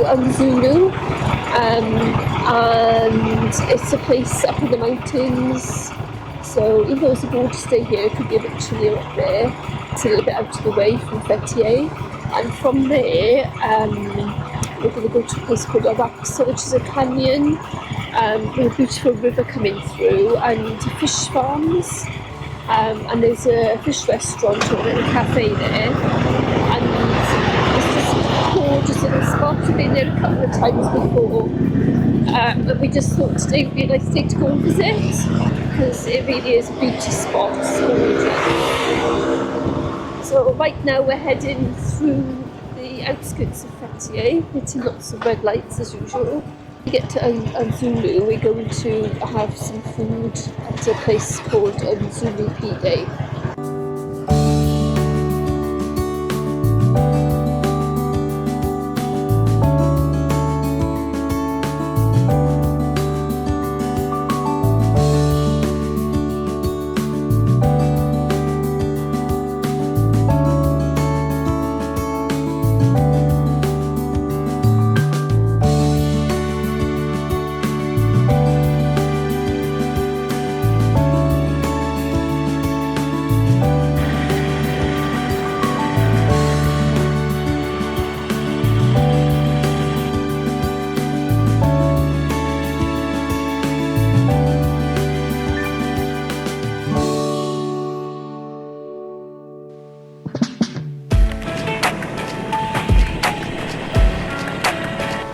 Uzumlu, and it's a place up in the mountains. So even though it's a gorgeous day here, it could be a bit chillier up there. It's a little bit out of the way from Fethiye, and from there we're going to go to a place called Araxa, which is a canyon with a beautiful river coming through, and fish farms, and there's a fish restaurant or a little cafe there, and it's just a gorgeous little spot. We've been there a couple of times before, but we just thought today would be a nice day to go and visit, because it really is a beauty spot. It's gorgeous. So right now we're heading through the outskirts of Fethiye, hitting lots of red lights as usual. We get to Uzumlu, we're going to have some food at a place called Uzumlu.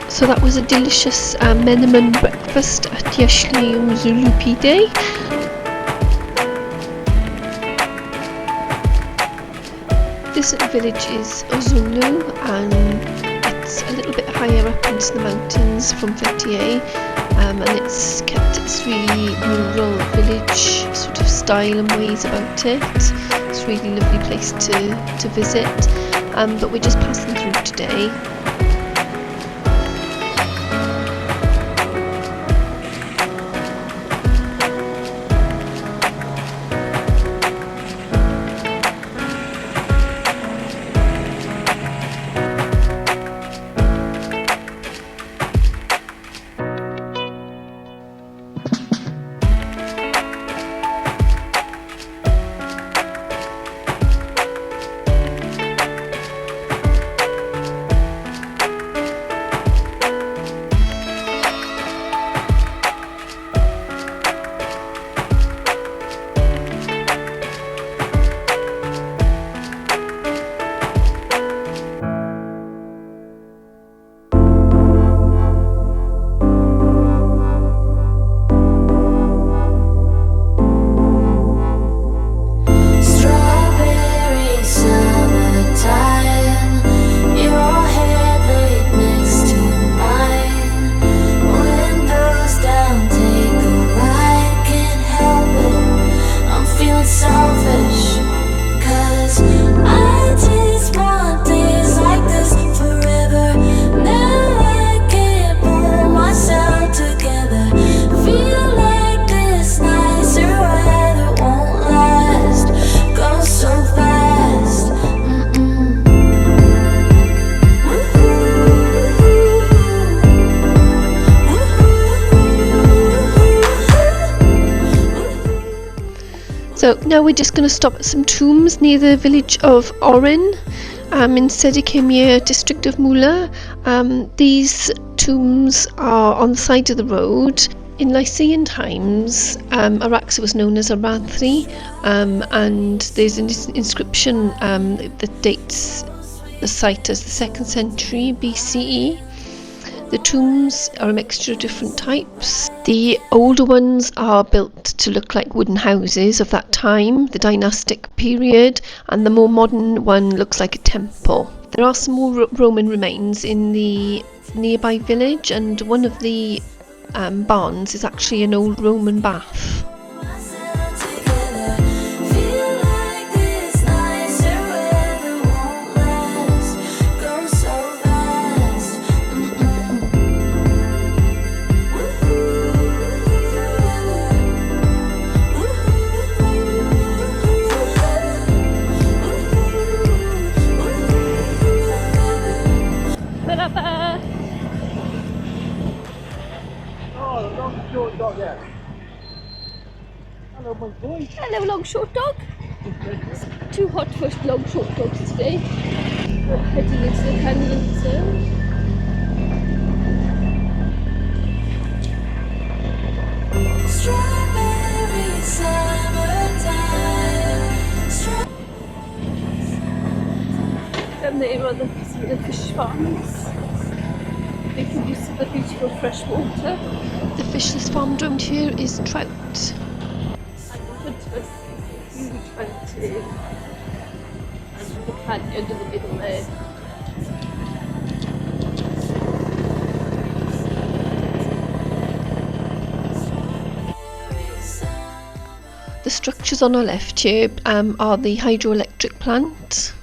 So that was a delicious Menemen breakfast at Yesiluzumlu. This little village is Uzumlu, and it's a little bit higher up into the mountains from Fethiye, and it's kept its really rural village sort of style and ways about it. It's a really lovely place to visit, but we're just passing through today. So now we're just going to stop at some tombs near the village of Oren in Fethiye district of Mula. These tombs are on the side of the road. In Lycian times, Araxa was known as Arathi, and there's an inscription that dates the site as the 2nd century BCE. The tombs are a mixture of different types. The older ones are built to look like wooden houses of that time, the dynastic period, and the more modern one looks like a temple. There are some more Roman remains in the nearby village, and one of the barns is actually an old Roman bath. short dog, yeah. Hello, my boy. Hello, long short dog. It's too hot for long short dogs today. We're heading into the canyon zone. Strawberry summertime. Down there are the fish farms. Making use of the beautiful fresh water. The fish that's farmed around here is trout. And the huge fountain. And the canyon in the middle there. The structures on our left here are the hydroelectric plant.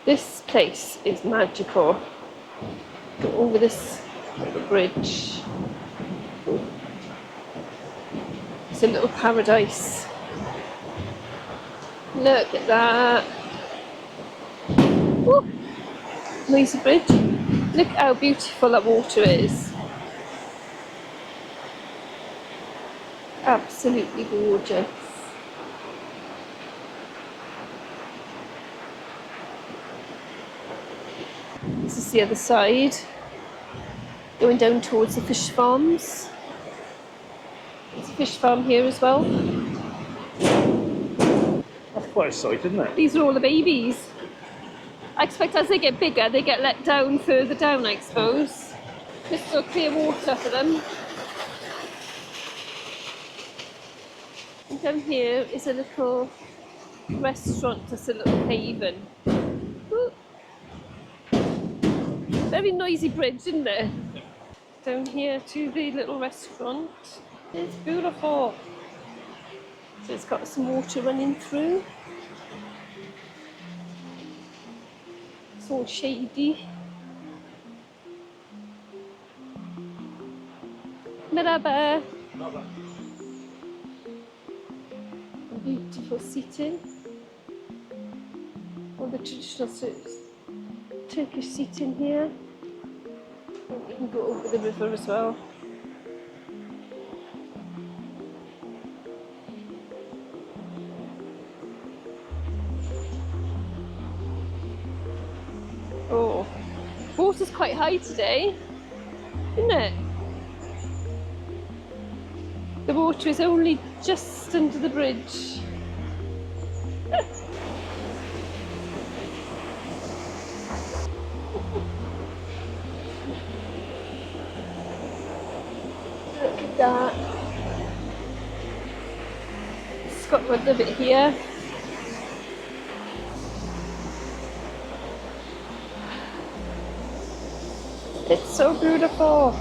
This place is magical. Go over this little bridge. It's a little paradise. Look at that. Woo. Noisy bridge. Look how beautiful that water is. Absolutely gorgeous. This is the other side, going down towards the fish farms. There's a fish farm here as well. That's quite a sight, isn't it? These are all the babies. I expect as they get bigger, they get let down further down, I suppose. Crystal clear water for them. And down here is a little restaurant, just a little haven. Ooh. Very noisy bridge, isn't it? Down here to the little restaurant. It's beautiful. So it's got some water running through. It's all shady. Merhaba. Beautiful seating. All the traditional Turkish seating here. And we can go over the river as well. Oh, water's quite high today, isn't it? The water is only just under the bridge. Look at that. Scotland a bit here. It's so beautiful.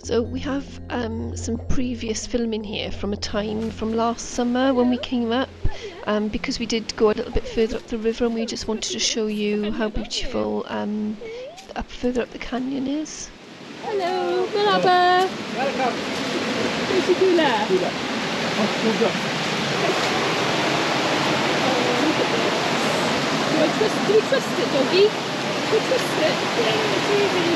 So we have some previous filming here from a time from last summer when we came up, because we did go a little bit further up the river and we just wanted to show you how beautiful further up the canyon is. Hello, merhaba. Welcome. should do left. Do that. Oh, go, go. Do we trust it, doggy? Do we trust it? Yeah, it's easy.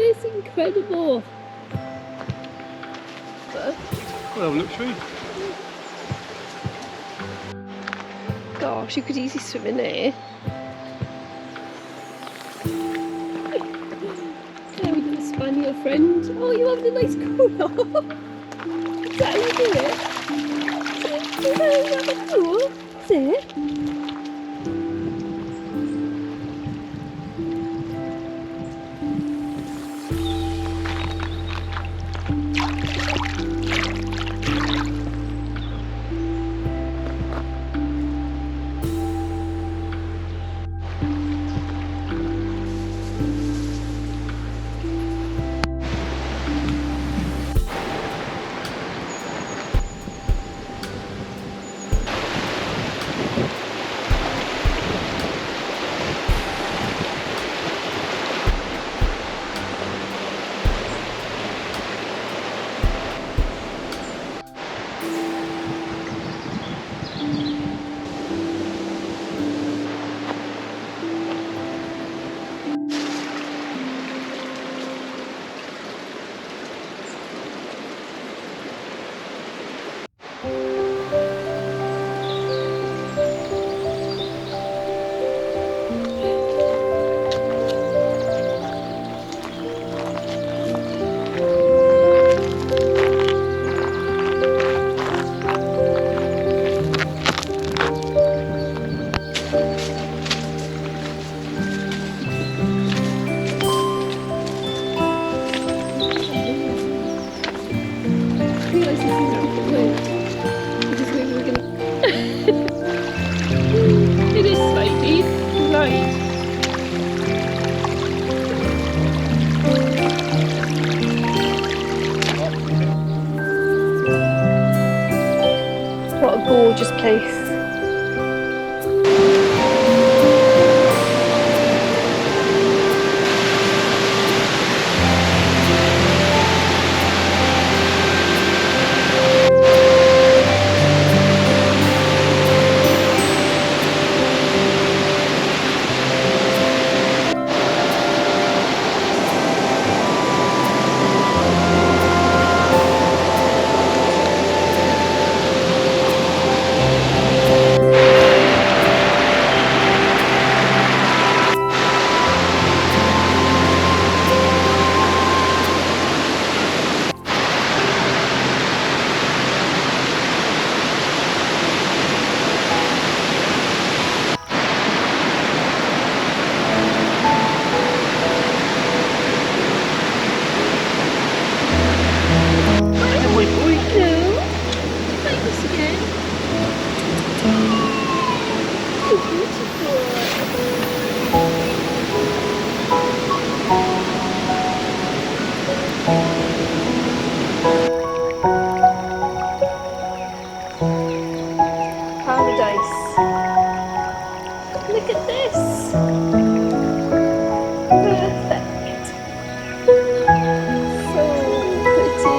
It's incredible. We'll have a look through. Gosh, you could easily swim in there. There we go, Spaniel friend. Oh, you having a nice cool off. Is that how you do it? Is that how you have a cool? Is it? Gorgeous place. Look at this. Perfect. So pretty.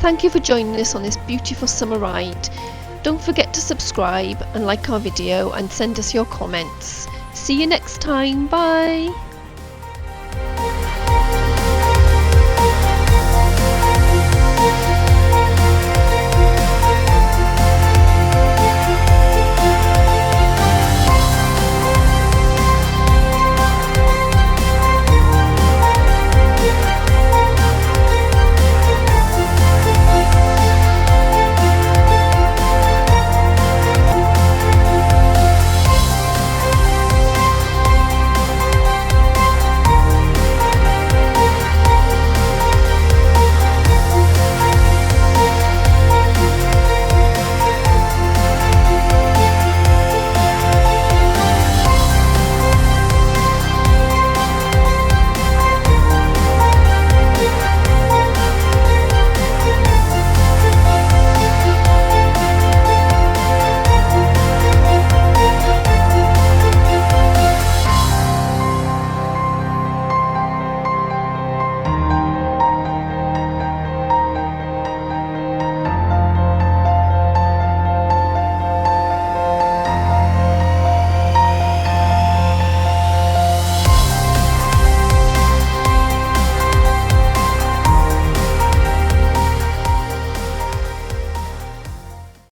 thank you for joining us on this beautiful summer ride. Don't forget to subscribe and like our video and send us your comments. See you next time. Bye.